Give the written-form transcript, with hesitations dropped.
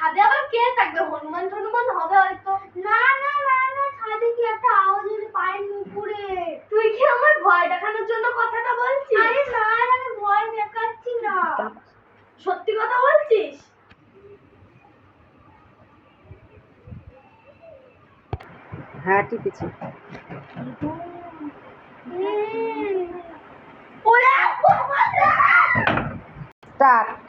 ছাদে আবার কে থাকবে? হনুমান টনুমান হবে হয়তো। না না না না, ছাদে কি একটা আওয়াজ হলো পায়ের নুপুরে। তুই কি আমার ভয় দেখানোর জন্য কথাটা বলছিস? আরে না, আমি ভয় দেখাচ্ছি না, সত্যি কথা বলছিস? হ্যাঁ টিপেছি। ওরে বাবা রে! স্টার্ট।